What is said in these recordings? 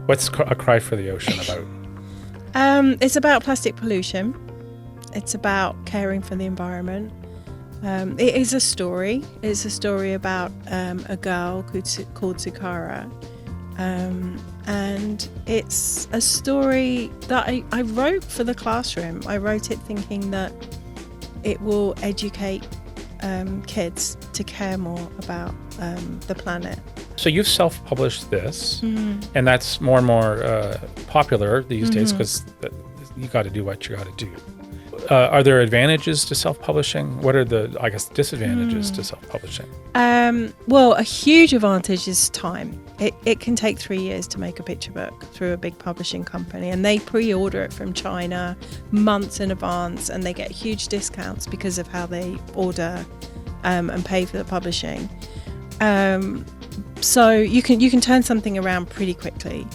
What's A Cry for the Ocean about? It's about plastic pollution. It's about caring for the environment. It is a story. It's a story about a girl called Sukara. And it's a story that I wrote for the classroom. I wrote it thinking that it will educate kids to care more about the planet. So you've self-published this, and that's more and more popular these days because you got to do what you got to do. Are there advantages to self-publishing? What are the, I guess, disadvantages to self-publishing? Well, a huge advantage is time. It can take 3 years to make a picture book through a big publishing company, and they pre-order it from China months in advance, and they get huge discounts because of how they order and pay for the publishing. So you can turn something around pretty quickly.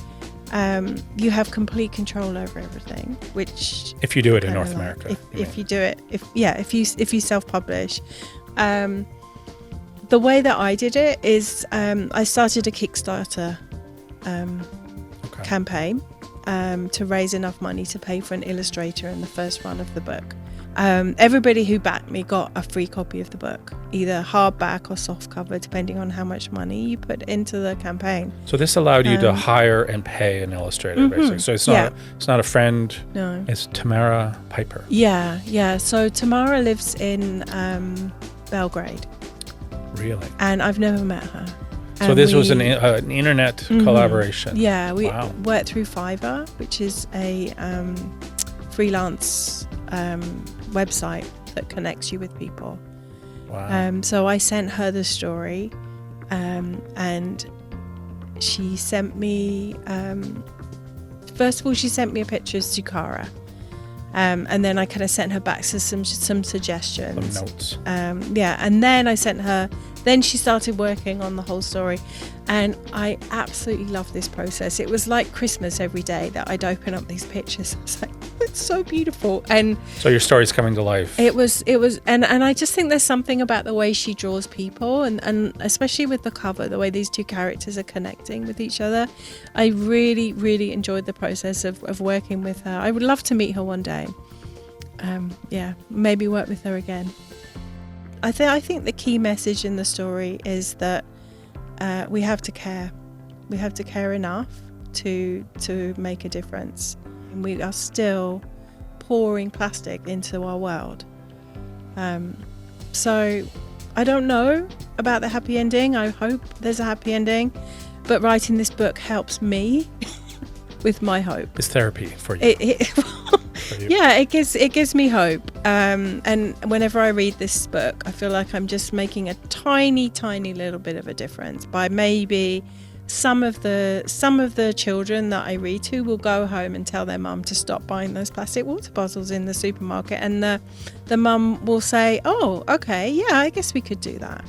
You have complete control over everything, which if you do it in North America, if you do it, if you self-publish. The way that I did it is I started a Kickstarter campaign to raise enough money to pay for an illustrator in the first run of the book. Everybody who backed me got a free copy of the book, either hardback or softcover, depending on how much money you put into the campaign. So this allowed you to hire and pay an illustrator, basically. So it's not a friend. No, it's Tamara Piper. Yeah. So Tamara lives in Belgrade. Really? And I've never met her. So this was an internet collaboration. Yeah, we worked through Fiverr, which is a freelance website that connects you with people. Wow. So I sent her the story, and she sent me. First of all, she sent me a picture of Sukara, and then I kind of sent her back some suggestions, some notes. And then I sent her. Then she started working on the whole story, and I absolutely loved this process. It was like Christmas every day that I'd open up these pictures. I was like, it's so beautiful. And so your story's coming to life. It was, and I just think there's something about the way she draws people, and especially with the cover, the way these two characters are connecting with each other. I really, really enjoyed the process of working with her. I would love to meet her one day. Maybe work with her again. I think the key message in the story is that we have to care. We have to care enough to make a difference. And we are still pouring plastic into our world. So I don't know about the happy ending. I hope there's a happy ending. But writing this book helps me with my hope. It's therapy for you. Yeah, it gives me hope. And whenever I read this book, I feel like I'm just making a tiny, tiny little bit of a difference by maybe some of the children that I read to will go home and tell their mum to stop buying those plastic water bottles in the supermarket, and the mum will say, "Oh, okay, yeah, I guess we could do that."